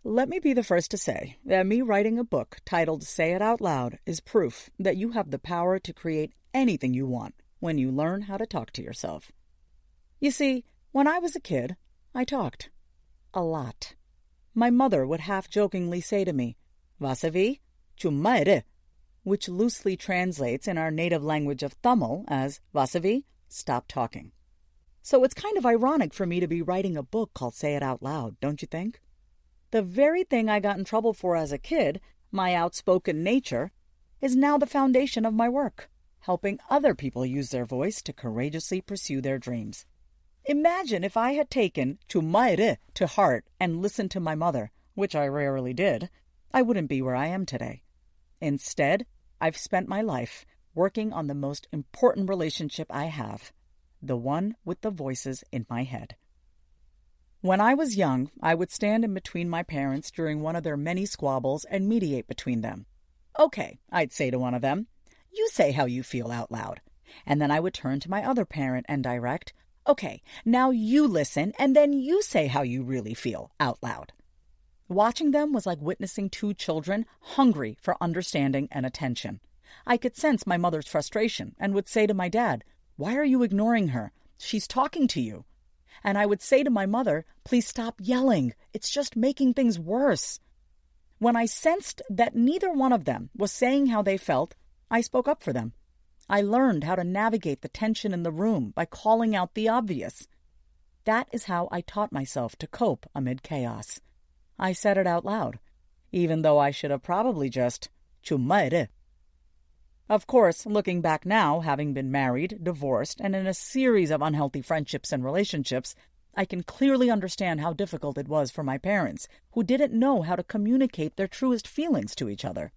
Let me be the first to say that me writing a book titled Say It Out Loud is proof that you have the power to create anything you want when you learn how to talk to yourself. You see, when I was a kid, I talked. A lot. My mother would half-jokingly say to me, Vasavi, chumma, which loosely translates in our native language of Tamil as Vasavi, stop talking. So it's kind of ironic for me to be writing a book called Say It Out Loud, don't you think? The very thing I got in trouble for as a kid, my outspoken nature, is now the foundation of my work, helping other people use their voice to courageously pursue their dreams. Imagine if I had taken chumma to heart and listened to my mother, which I rarely did, I wouldn't be where I am today. Instead, I've spent my life working on the most important relationship I have, the one with the voices in my head. When I was young, I would stand in between my parents during one of their many squabbles and mediate between them. Okay, I'd say to one of them, you say how you feel out loud. And then I would turn to my other parent and direct, okay, now you listen and then you say how you really feel out loud. Watching them was like witnessing two children hungry for understanding and attention. I could sense my mother's frustration and would say to my dad, why are you ignoring her? She's talking to you. And I would say to my mother, please stop yelling. It's just making things worse. When I sensed that neither one of them was saying how they felt, I spoke up for them. I learned how to navigate the tension in the room by calling out the obvious. That is how I taught myself to cope amid chaos. I said it out loud, even though I should have probably just chumma. Of course, looking back now, having been married, divorced, and in a series of unhealthy friendships and relationships, I can clearly understand how difficult it was for my parents, who didn't know how to communicate their truest feelings to each other.